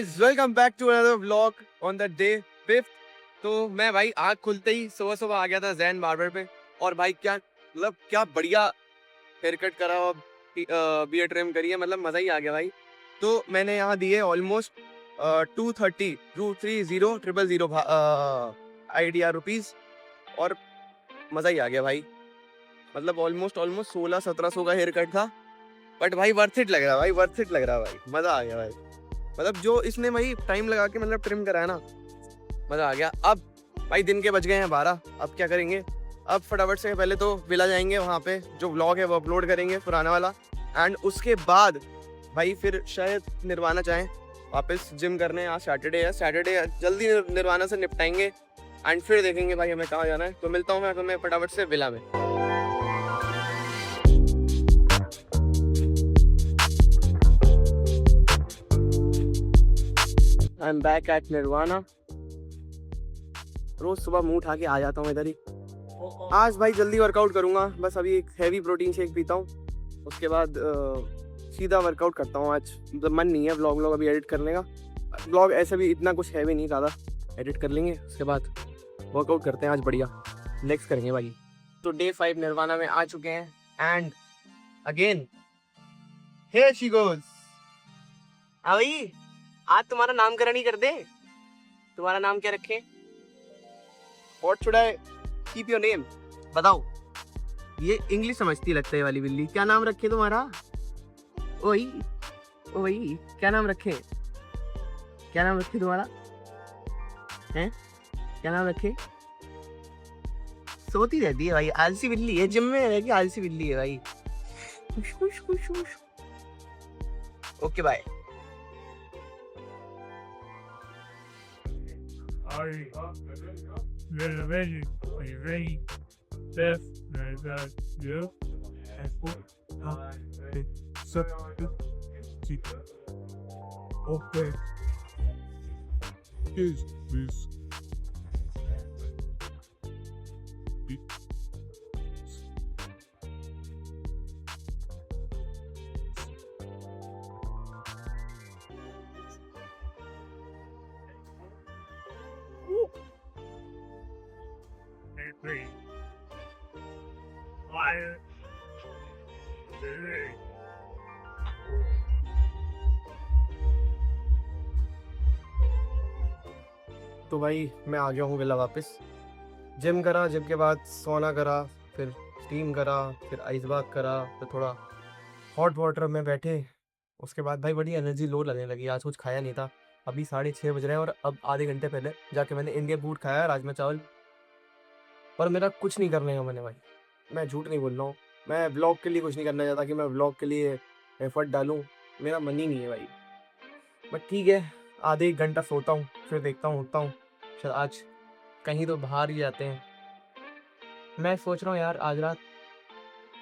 Guys welcome back to another vlog on the day 5th। तो मैं भाई आँख खुलते ही सुबह सुबह आ गया था जैन बार्बर पे। और भाई क्या बढ़िया हेयर कट करा और बियर्ड ट्रिम करी है, मतलब मज़ा ही आ गया भाई। तो मैंने यहाँ दिए ऑलमोस्ट 230 आइडिया रुपीज़ और मज़ा ही आ गया भाई। मतलब ऑलमोस्ट 1600-1700 का हेयर कट था, बट भाई वर्थ इट लग रहा भाई, वर्थ इट लग रहा भाई, मज़ा आ गया भाई। मतलब जो इसने भाई टाइम लगा के मतलब ट्रिम कराया ना, मज़ा आ गया। अब भाई दिन के बज गए हैं 12। अब क्या करेंगे, अब फटाफट से पहले तो विला जाएंगे, वहाँ पे जो व्लॉग है वो अपलोड करेंगे पुराना वाला। एंड उसके बाद भाई फिर शायद निर्वाणा जाएं वापस जिम करने। आज सैटरडे है, सैटरडे जल्दी निर्वाणा से निपटाएंगे एंड फिर देखेंगे भाई हमें कहाँ जाना है। तो मिलता हूँ मैं तुम्हें फटाफट से विला में। I am back at Nirvana. रोज सुबह मुंह उठा के आ जाता हूँ इधर ही। आज भाई जल्दी वर्कआउट करूँगा, बस अभी एक हैवी प्रोटीन शेक पीता हूँ, उसके बाद सीधा वर्कआउट करता हूँ। आज मतलब मन नहीं है व्लॉग अभी एडिट करने का। व्लॉग ऐसे भी इतना कुछ हैवी नहीं, ज़्यादा एडिट कर लेंगे, उसके बाद वर्कआउट करते हैं आज बढ़िया लेग्स करेंगे भाई। तो डे 5 निर्वाणा में आ चुके हैं and again here she goes. भाई आज तुम्हारा नामकरण ही कर दे। तुम्हारा नाम क्या रखें? What should I keep your name? बताओ। ये इंग्लिश समझती लगता है वाली बिल्ली। क्या नाम रखे तुम्हारा? ओई ओई, क्या नाम रखे? क्या नाम रखे तुम्हारा? हैं? क्या नाम रखे? सोती रहती है भाई, आलसी बिल्ली है, जिम में रह के आलसी बिल्ली है भाई। खुश खुश खुश खुश। Okay bye. Okay. Is this तो भाई मैं आ गया हूँ विला वापस। जिम करा, जिम के बाद सोना करा, फिर स्टीम करा, फिर आइस बाग करा, फिर थोड़ा हॉट वाटर में बैठे। उसके बाद भाई बड़ी एनर्जी लो लगने लगी। आज कुछ खाया नहीं था, अभी 6:30 बज रहे हैं और अब आधे घंटे पहले जाके मैंने इंडियन फूड खाया, राजमा चावल। पर मेरा कुछ नहीं करने का मन है भाई, मैं झूठ नहीं बोल रहा हूँ। मैं व्लॉग के लिए कुछ नहीं करना चाहता कि मैं व्लॉग के लिए एफर्ट डालूँ, मेरा मन ही नहीं है भाई। बट ठीक है, आधे 1 घंटा सोता हूँ, फिर देखता हूँ, उठता हूँ, शायद आज कहीं तो बाहर ही जाते हैं। मैं सोच रहा हूँ यार आज रात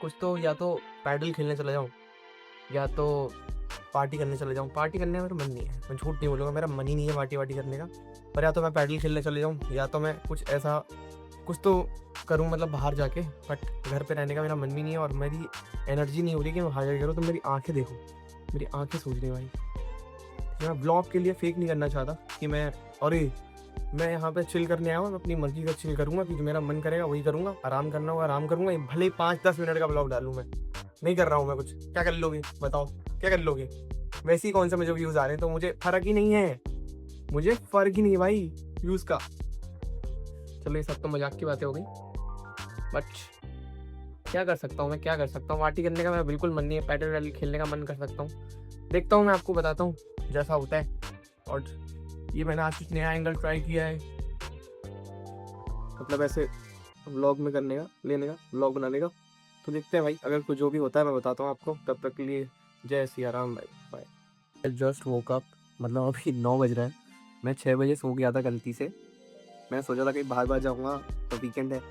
कुछ तो, या तो पैडल खेलने चला जाऊँ या तो पार्टी करने चले जाऊँ। पार्टी करने का मेरा मन नहीं है, मैं झूठ नहीं बोलूँगा, मेरा मन ही नहीं है पार्टी वार्टी करने का। पर या तो मैं पैडल खेलने चले जाऊँ या तो मैं कुछ ऐसा कुछ तो करूँ, मतलब बाहर जाके। बट घर पे रहने का मेरा मन भी नहीं है और मेरी एनर्जी नहीं हो रही कि मैं बाहर जाके करूँ। तो मेरी आंखें देखो, मेरी आंखें सोच रही भाई। मैं ब्लॉग के लिए फेक नहीं करना चाहता कि मैं यहाँ पे चिल करने आया हूँ, मैं अपनी मर्जी का चिल करूँगा, कि जो मेरा मन करेगा वही करूँगा। आराम करना होगा आराम करूँगा, भले ही 5-10 मिनट का ब्लॉग डालूँ। मैं नहीं कर रहा हूँ मैं कुछ। क्या कर लोगे बताओ, क्या कर लोगे? वैसे ही कौन से मुझे व्यूज़ आ रहे हैं, तो मुझे फ़र्क ही नहीं है, मुझे फ़र्क ही नहीं है भाई व्यूज़ का। चलो ये सब तो मजाक की बातें हो गई, बट क्या कर सकता हूँ मैं, क्या कर सकता हूँ। पार्टी करने का मेरा बिल्कुल मन नहीं है, पैडल वैडल खेलने का मन कर सकता हूँ। देखता हूँ, मैं आपको बताता हूँ जैसा होता है। और ये मैंने आज कुछ नया एंगल ट्राई किया है, मतलब ऐसे व्लॉग में करने का, लेने का, व्लॉग बनाने का। तो देखते हैं भाई, अगर कुछ जो भी होता है मैं बताता हूँ आपको। तब तक के लिए जय सिया राम भाई, बाय। जस्ट वोक अप, मतलब अभी 9 बज रहा है। मैं 6 बजे सो गया था गलती से। मैं सोचा था कहीं बाहर जाऊँगा, तो वीकेंड है,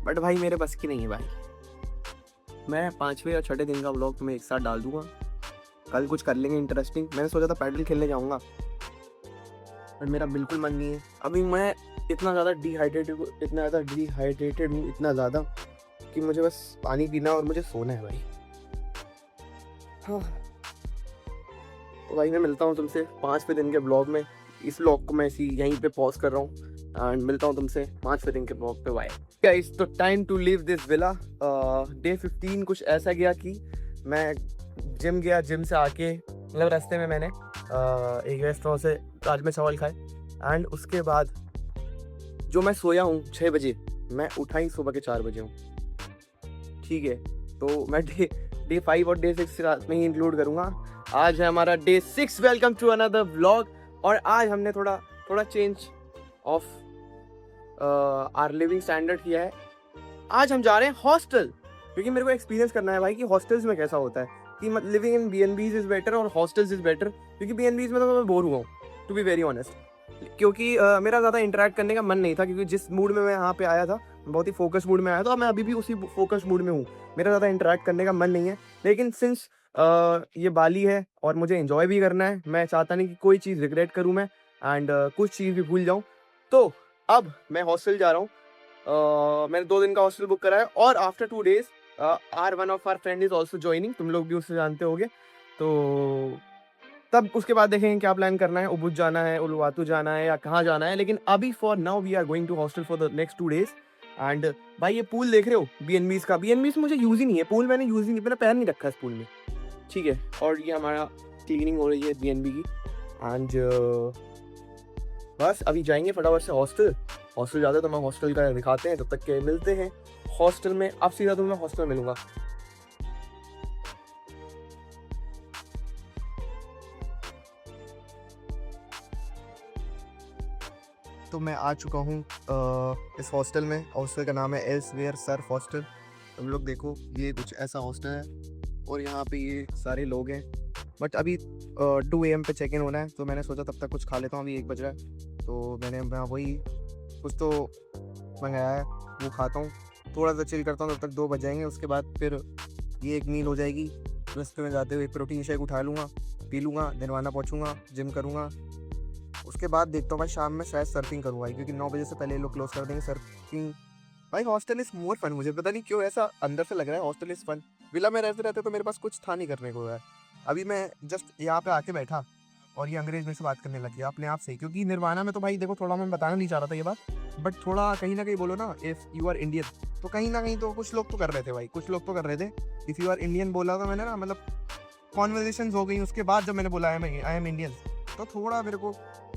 बट भाई मेरे बस की नहीं है भाई। मैं 5वें या 6ठे दिन का व्लॉग तुम्हें एक साथ डाल दूँगा। कल कुछ कर लेंगे इंटरेस्टिंग। मैंने सोचा था पैडल खेलने जाऊँगा, पर मेरा बिल्कुल मन नहीं है। अभी मैं इतना ज़्यादा डिहाइड्रेटेड हूँ, इतना ज़्यादा कि मुझे बस पानी पीना और मुझे सोना है भाई। हाँ तो भाई मैं मिलता हूँ तुमसे 5वें दिन के ब्लॉग में। इस ब्लॉग को मैं यहीं पे पॉज कर रहा हूँ एंड मिलता हूँ तुमसे 5वें दिन के ब्लॉग पे। Bye guys. तो time to leave this villa. Day 15 कुछ ऐसा गया कि मैं जिम गया, जिम से आके मतलब रास्ते में मैंने एक रेस्टोरेंट से राजमा चावल खाए एंड उसके बाद जो मैं सोया हूँ 6 बजे, मैं उठा ही सुबह के 4 बजे हूँ। ठीक है, तो मैं डे 5 और डे 6 रात में ही इंक्लूड करूँगा। आज है हमारा day 6। Welcome to another vlog. और आज हमने थोड़ा change of our living standard किया है। आज हम जा रहे हैं हॉस्टल, क्योंकि मेरे को एक्सपीरियंस करना है भाई कि हॉस्टल्स में कैसा होता है, कि living in B&Bs is better और हॉस्टल्स इज़ बेटर। क्योंकि B&Bs में तो मैं बोर हुआ हूँ, टू बी वेरी ऑनेस्ट। क्योंकि मेरा ज़्यादा इंटरेक्ट करने का मन नहीं था, क्योंकि जिस मूड में मैं यहाँ पे आया था, बहुत ही फोकस मूड में आया था, मैं अभी भी उसी फोकस मूड में हूँ। मेरा ज़्यादा इंटरेक्ट करने का मन नहीं है। लेकिन सिंस ये बाली है और मुझे एंजॉय भी करना है, मैं चाहता नहीं कि कोई चीज़ रिग्रेट करूँ मैं एंड कुछ चीज़ भी भूल जाऊँ। तो अब मैं हॉस्टल जा रहा हूँ। मैंने 2 दिन का हॉस्टल बुक करा है और after 2 days one of our friend is also joining. तुम लोग भी उससे जानते होगे। तो तब उसके बाद देखेंगे क्या प्लान करना है, उबुज जाना है, उलुवातू जाना है या कहाँ जाना है। लेकिन अभी for now we are going to hostel for the next 2 days. And भाई ये पूल देख रहे हो B&Bs का, B&Bs मुझे यूज़ ही नहीं है, पूल मैंने यूज़ ही नहीं, मैंने पैर नहीं रखा इस पूल में। ठीक है, और ये हमारा क्लीनिंग हो रही है B&B की एंड बस अभी जाएंगे फटाफट से हॉस्टल जाते हैं। तो मैं हॉस्टल का दिखाते हैं, तब तक के मिलते हैं हॉस्टल में। अब सीधा तो मैं हॉस्टल में मिलूंगा। तो मैं आ चुका हूँ इस हॉस्टल में। हॉस्टल का नाम है एल्सवेयर सर्फ हॉस्टल। तुम लोग देखो, ये कुछ ऐसा हॉस्टल है और यहाँ पे ये सारे लोग हैं। बट अभी 2 AM पे चेक इन होना है, तो मैंने सोचा तब तक कुछ खा लेता हूँ। अभी 1 बज रहा है, तो मैंने वही कुछ तो मंगाया है, वो खाता हूँ, थोड़ा सा चिल करता हूँ, तब तक 2 बज जाएंगे। उसके बाद फिर ये एक मील हो जाएगी। रास्ते में जाते हुए प्रोटीन शेक उठा लूँगा, पी लूँगा, निर्वाणा पहुँचूँगा, जिम करूँगा। उसके बाद देखता हूँ भाई शाम में शायद सर्फिंग करूँ भाई, क्योंकि 9 बजे से पहले ये लोग क्लोज कर देंगे। सर्फिंग भाई, हॉस्टल इज़ मोर फन। मुझे पता नहीं क्यों ऐसा अंदर से लग रहा है, हॉस्टल इज़ फन। विला में रहते रहते तो मेरे पास कुछ था नहीं करने को यार। अभी मैं जस्ट यहाँ पे आके बैठा और ये अंग्रेज में से बात करने लग गया अपने आप से। क्योंकि निर्वाणा में तो भाई देखो, थोड़ा मैं बताना नहीं चाह रहा था ये बात, बट थोड़ा कहीं ना कहीं बोलो ना, इफ़ यू आर इंडियन, तो कहीं ना कहीं तो कुछ लोग तो कर रहे थे भाई, कुछ लोग तो कर रहे थे। इफ़ यू आर इंडियन बोला था मैंने ना, मतलब कॉन्वर्जेशन हो गई। उसके बाद जब मैंने बोला आई एम इंडियन, तो थोड़ा मेरे को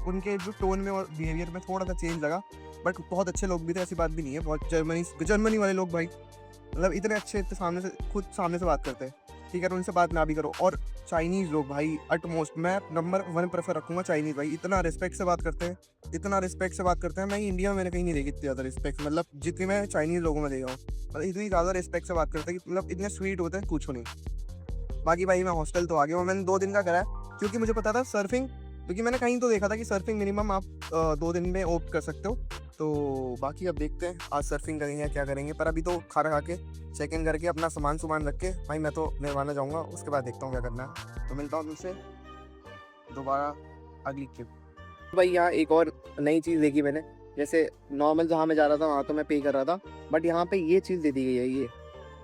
उनके जो टोन में और बिहेवियर में थोड़ा सा चेंज लगा। बट बहुत अच्छे लोग भी थे, ऐसी बात भी नहीं है। बहुत जर्मनी वाले लोग भाई, मतलब इतने अच्छे, इतने सामने से बात करते हैं। ठीक है, तो उनसे बात ना भी करो। और चाइनीज़ लोग भाई अटमोस्ट, मैं नंबर 1 प्रेफर रखूँगा चाइनीज़ भाई। इतना रिस्पेक्ट से बात करते हैं, इतना रिस्पेक्ट से बात करते हैं। मैं इंडिया में मैंने कहीं नहीं देखी इतनी ज़्यादा रिस्पेक्ट, मतलब जितनी मैं चाइनीज़ लोगों में देखा हूँ। मतलब इतनी ज़्यादा रिस्पेक्ट से बात करते हैं कि मतलब इतने स्वीट होते हैं, पूछो नहीं। बाकी भाई मैं हॉस्टल तो आ गया हूँ। मैंने 2 दिन का करा है, क्योंकि मुझे पता था सर्फिंग, क्योंकि मैंने कहीं तो देखा था कि सर्फिंग मिनिमम आप 2 दिन में ऑप्ट कर सकते हो। तो बाकी अब देखते हैं आज सर्फिंग करेंगे या क्या करेंगे। पर अभी तो खाना खा के चेक इन करके अपना सामान रख के भाई मैं तो निर्वाणा जाऊँगा। उसके बाद देखता हूँ क्या करना है। तो मिलता हूँ तुमसे दोबारा अगली ट्रिप। भाई यहाँ एक और नई चीज़ देखी मैंने। जैसे नॉर्मल जहाँ मैं जा रहा था वहाँ तो मैं पे कर रहा था, बट यहाँ पे ये चीज़ दे दी गई है। ये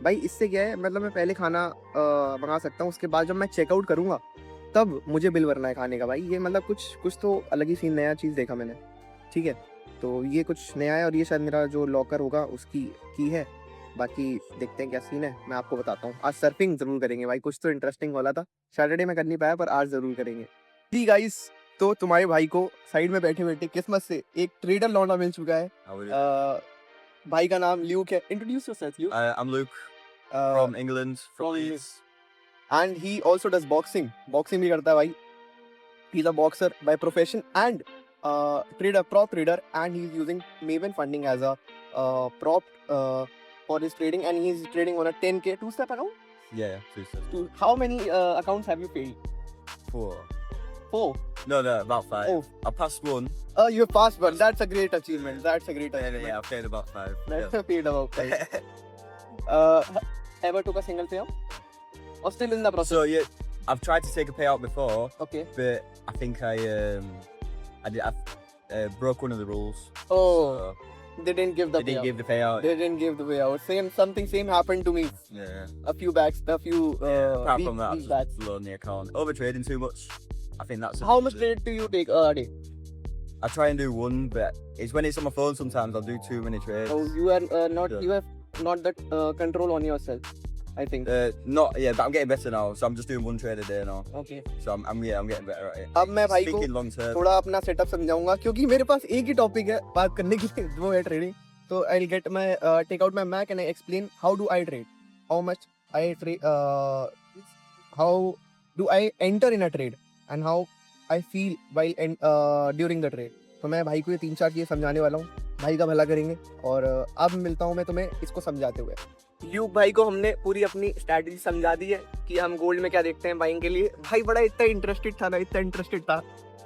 भाई इससे क्या है, मतलब मैं पहले खाना मंगा सकता हूँ, उसके बाद जब मैं चेकआउट करूँगा तब मुझे बिल भरना है खाने का। भाई ये मतलब कुछ तो अलग ही सीन, नया चीज़ देखा मैंने। ठीक है, तो ये कुछ नया है और ये शायद मेरा जो लॉकर होगा उसकी की है। बाकी देखते हैं क्या सीन है, मैं आपको बताता हूँ। आज सर्फिंग ज़रूर करेंगे भाई, कुछ तो इंटरेस्टिंग वाला था। सैटरडे में कर नहीं पाया, पर आज ज़रूर करेंगे। जी गाइस, तो तुम्हारे भाई को साइड में बैठे बैठे किस्मत से एक ट्रेडर लौंडा मिल चुका है। भाई का नाम ल्यूक है। Introduce yourself Luke. I'm Luke from England. from Leeds. And he also does boxing भी करता है भाई। He's a boxer by profession and prop trader, and he's using Maven funding as a prop for his trading, and he's trading on a 10K 2-step account. Yeah, 2 steps. How many accounts have you paid? 4. 4. No, about 5. Oh. I passed 1. You passed one. That's a great achievement. Yeah, I've paid about 5. That's paid about 5. Ever took a single payout? Or still in the process? So yeah, I've tried to take a payout before, Okay. but I think I broke one of the rules. Oh, they didn't give the They didn't payout. give the payout. They didn't give the payout. Something same happened to me Yeah. a few Apart weeks from that, I've back. just blown the account. Over trading too much. I think that's. How much trade do you take a day? I try and do one, but it's when it's on my phone. Sometimes I'll do too many trades. Oh, you are not. Yeah. You have not that control on yourself. I think. Not yeah, but I'm getting better now. So I'm just doing one trade a day now. Okay. So I'm getting better at it. अब मैं भाई को Thinking long term. थोड़ा अपना setup समझाऊंगा क्योंकि मेरे पास एक ही टॉपिक है बात करने के लिए वो है ट्रेडिंग. तो I will get my take out my Mac and I explain how do I trade, how much I trade, how do I enter in a trade and how I feel while during the trade. तो मैं भाई को ये 3-4 चीज़ें समझाने वाला हूँ, भाई का भला करेंगे. और अब मिलता हूँ मैं तुम्हें इसको समझाते हुए. यूब भाई को हमने पूरी अपनी स्ट्रैटेजी समझा दी है कि हम गोल्ड में क्या देखते हैं बाइंग के लिए. भाई बड़ा इतना इंटरेस्टेड था ना, इतना इंटरेस्टेड था.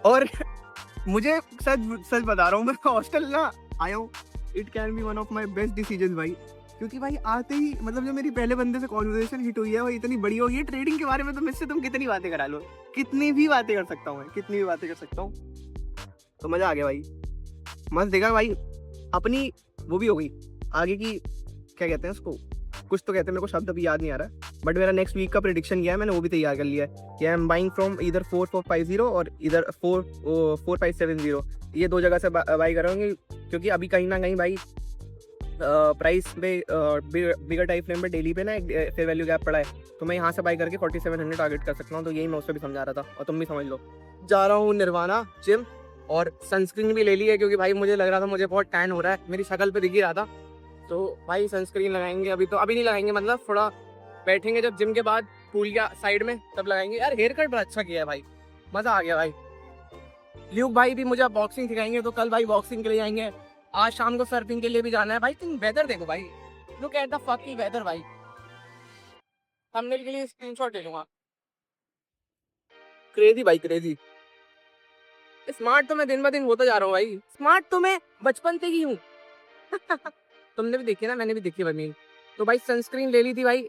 और मुझे सच सच बता रहा हूँ, मैं हॉस्टल ना आया हूँ, it can be one of my best decision भाई. क्योंकि भाई आते ही मतलब जो मेरी पहले बंदे से कॉन्वर्सेशन हिट हुई है वो इतनी बड़ी हो गई है ट्रेडिंग के बारे में. तो मुझसे तुम कितनी बातें करा लो, कितनी भी बातें कर सकता हूँ मैं, कितनी भी बातें कर सकता हूँ. तो मज़ा आ गया भाई, मस्त देखा भाई. अपनी वो भी हो गई आगे की, क्या कहते हैं उसको, कुछ तो कहते हैं, मेरे को शब्द अभी याद नहीं आ रहा. बट मेरा नेक्स्ट वीक का प्रेडिक्शन किया है मैंने, वो भी तैयार कर लिया है कि आई एम बाइंग फ्रॉम इधर 4450 और इधर 4570. ये दो जगह से बाई करूँगी क्योंकि अभी कहीं ना कहीं भाई प्राइस पे बिगर टाइम फ्रेम पे डेली पे ना एक फेयर वैल्यू गैप पड़ा है. तो मैं यहाँ से बाई करके 4700 टारगेट कर सकता हूँ. तो यही मैं उससे भी समझा रहा था और तुम भी समझ लो. जा रहा हूँ निर्वाणा जिम और सनस्क्रीन भी ले ली है क्योंकि भाई मुझे लग रहा था मुझे बहुत टैन हो रहा है, मेरी शक्ल पे दिख ही रहा था. तो भाई सनस्क्रीन लगाएंगे अभी, तो अभी नहीं लगाएंगे, मतलब थोड़ा बैठेंगे जब जिम के बाद पूल या साइड में तब लगाएंगे. यार हेयर कट बड़ा अच्छा किया है भाई, मज़ा आ गया भाई. ल्यूक भाई भी मुझे बॉक्सिंग सिखाएंगे तो कल भाई बॉक्सिंग के लिए जाएंगे. आज शाम को सर्फिंग के लिए भी जाना है भाई. तुम वेदर देखो भाई, look at the fucking weather भाई. थंबनेल के लिए स्क्रीनशॉट ले लूंगा. क्रेजी भाई क्रेजी. स्मार्ट तो मैं दिन ब दिन होता जा रहा हूँ भाई. स्मार्ट तो मैं बचपन से ही हूँ. तुमने भी देखी ना, मैंने भी देखी बनी. तो भाई सनस्क्रीन ले ली थी भाई.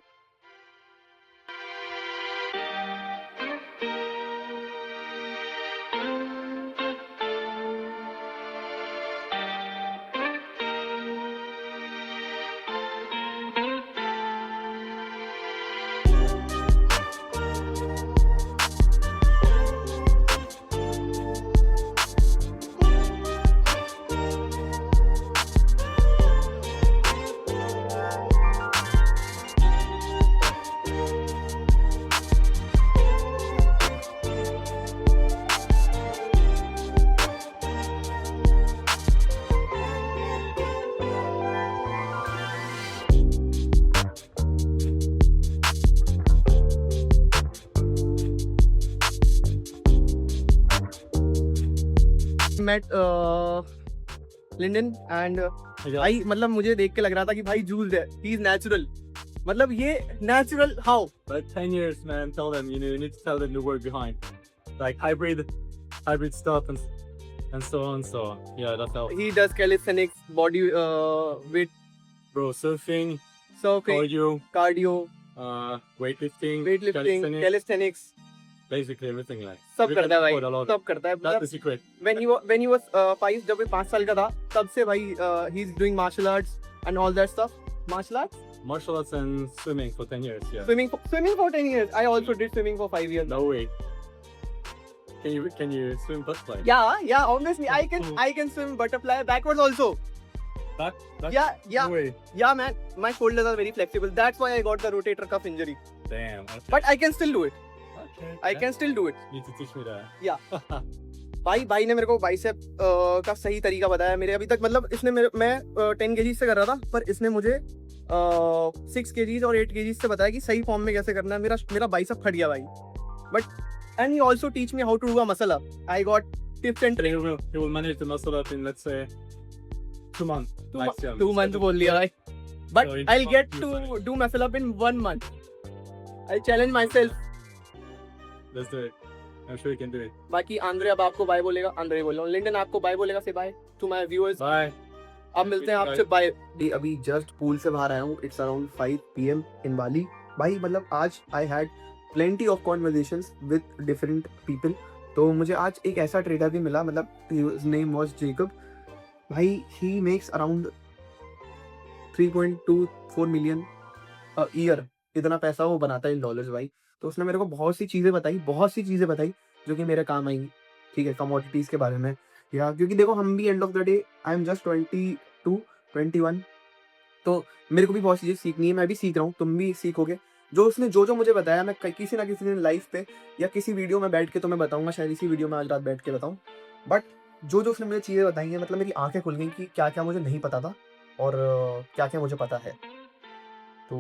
met लिंडन एंड भाई मतलब मुझे देख के लग रहा था कि भाई जूस है, ही इज नेचुरल. मतलब ये natural how. But 10 years, man, tell them, you need to tell them the word behind. Like hybrid stuff and so on, so yeah, that's how. He does calisthenics, body weight, Bro, surfing, surfing, cardio, weightlifting, weightlifting, calisthenics, basically everything like. सब We करता है can भाई, afford a lot. सब करता है. That's the secret. when he was 5, जब वो 5 साल का था तब से भाई he is doing martial arts and all that stuff. Martial arts, Martial arts and swimming for 10 years, yeah. swimming for 10 years. I also did swimming for 5 years. No way. Can you swim butterfly? Yeah, obviously I can swim butterfly backwards also. Back? Yeah. No way. Yeah, man, my shoulders are very flexible. That's why I got the rotator cuff injury. Damn. Okay. But I can still do it. Okay. I yeah. can still do it. You need to teach me that. Yeah. भाई ने मेरे को bicep का सही तरीका बताया. मेरे अभी तक मतलब इसने मैं 10 kg से कर रहा था, पर इसने मुझे 6 kg और 8 kg से बताया कि सही फॉर्म में कैसे करना है. मेरा बाइसेप फट गया भाई. But and he also teach me how to do a muscle up. I got tips and tricks. He will manage the muscle up in, let's say, 2 months. maximum. 2 months बोल लिया भाई. But So in I'll one get year to time. do muscle up in 1 month. I'll challenge myself. Let's do it. I'm sure you can do it. बाकी Andre अब आपको bye बोलेगा. Andre बोल रहा हूँ. लिंडन आपको बाय बोलेगा. से by two my viewers. Bye. अब मिलते हैं आपसे. बाय. अभी जस्ट पूल से बाहर आया हूँ. इट्स अराउंड 5 PM इन बाली. भाई मतलब आज I had plenty of conversations with different people. तो मुझे आज एक ऐसा ट्रेडर भी मिला, मतलब हिज नेम वाज जेकब. भाई he makes around 3.24 million year. इतना पैसा वो बनाता है इन डॉलर्स भाई. तो उसने मेरे को बहुत सी चीज़ें बताई जो कि मेरे काम आएंगी, ठीक है, कमोडिटीज़ के बारे में, या क्योंकि देखो हम भी end of the day I am just 22 21, तो मेरे को भी बहुत चीज़ें सीखनी है, मैं भी सीख रहा हूँ, तुम भी सीखोगे। जो उसने जो मुझे बताया मैं किसी ना किसी दिन लाइव पे या किसी वीडियो में बैठ के तुम्हें बताऊंगा, शायद इसी वीडियो में आज रात बैठ के बताऊँ। बट जो उसने मुझे चीज़ें बताई हैं, मतलब मेरी आंखें खुल गई कि क्या क्या मुझे नहीं पता था और क्या क्या मुझे पता है। तो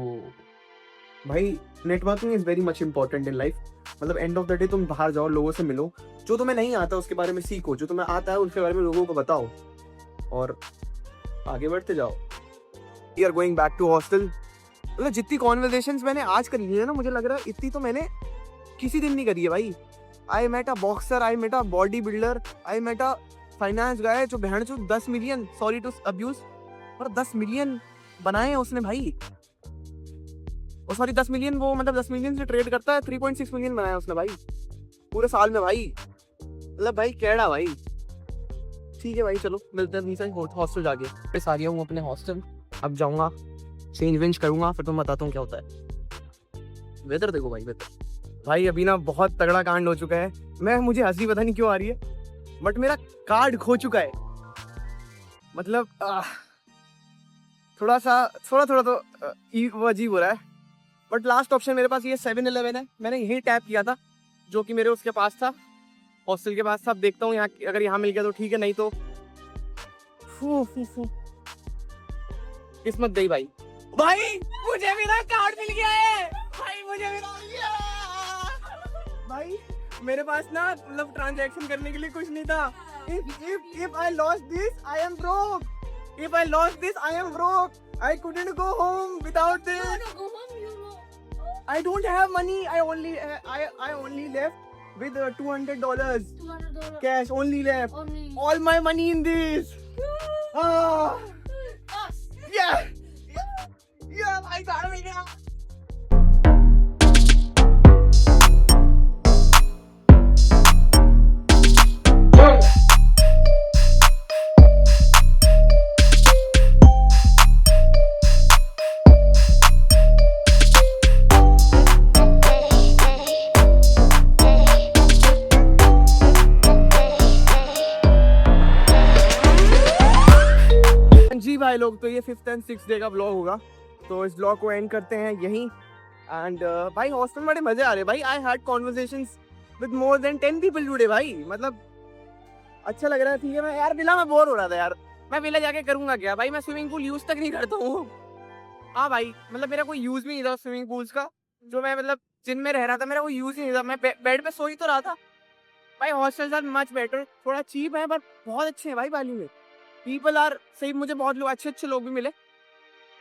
भाई networking is very much important in life. मतलब एंड ऑफ द डे तुम बाहर जाओ, लोगों से मिलो, जो तुम्हें नहीं आता उसके बारे में सीखो, जो तुम्हें आता है उसके बारे में लोगों को बताओ और आगे बढ़ते जाओ। We are going back to hostel. मतलब जितनी कॉन्वर्सेशंस मैंने आज करी है ना, मुझे लग रहा है इतनी तो मैंने किसी दिन नहीं करी है भाई। I met a boxer, I met a body builder, I met a finance guy जो बहन चो 10 मिलियन, सॉरी टू अब्यूज, और 10 मिलियन बनाए हैं उसने भाई। और सॉरी 10 मिलियन, वो मतलब 10 मिलियन से ट्रेड करता है, 3.6 मिलियन बनाया उसने भाई पूरे साल में भाई। मतलब भाई कैड़ा भाई। ठीक है भाई, चलो मिलते हैं नीचे हॉस्टल जाके। वापस आ गया हूँ अपने हॉस्टल, अब जाऊँगा चेंज वेंज करूँगा, फिर तो बताता हूँ क्या होता है। वेदर देखो भाई, वेदर भाई अभी ना बहुत तगड़ा कांड हो चुका है। मुझे हंसी पता नहीं क्यों आ रही है, बट मेरा कार्ड खो चुका है। मतलब थोड़ा तो वो अजीब हो रहा है, बट लास्ट ऑप्शन मेरे पास ये 7-Eleven है। मैंने यही टैप किया था जो कि मेरे उसके पास था, हॉस्टल के पास था। अब देखता हूँ यहाँ, अगर यहाँ मिल गया तो ठीक है, नहीं तो किस्मत गई भाई। भाई मुझे मेरा कार्ड मिल गया है भाई, मुझे मेरा मिल गया भाई। मेरे पास ना मतलब ट्रांजैक्शन करने के लिए कुछ नहीं था। If I lost this, I am broke. If I lost this, I am broke. I couldn't go home without this. No, go home, you know. I don't have money. I only left with $200 $200 cash. Only left. only. All my money in this. Ah, Us. yeah. Yeah, my card मिल गया। जी भाई लोग, तो ये 5th and 6th day का blog होगा, तो इस blog को एंड करते हैं यहीं। एंड भाई हॉस्टल में बड़े मजे आ रहे हैं भाई। I had conversations with more than 10 people today भाई। मतलब अच्छा लग रहा है। ठीक है, मैं यार विला में बोर हो रहा था यार। मैं विला जाके करूंगा क्या भाई, मैं स्विमिंग पूल यूज तक नहीं करता हूँ। हाँ भाई, मतलब मेरा कोई यूज भी नहीं था स्विमिंग पूल्स का। जो मैं मतलब जिन में रह रहा था, मेरा कोई यूज ही नहीं था। मैं बेड पे सो ही तो रहा था भाई। हॉस्टल आर मच बेटर, थोड़ा चीप है पर बहुत अच्छे हैं भाई। बाली में पीपल आर सही, मुझे बहुत लोग अच्छे लोग भी मिले।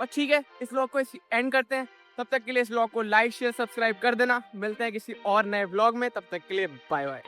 पर ठीक है, इस व्लॉग को एंड करते हैं। तब तक के लिए इस व्लॉग को लाइक शेयर सब्सक्राइब कर देना। मिलते हैं किसी और नए व्लॉग में, तब तक के लिए बाय बाय।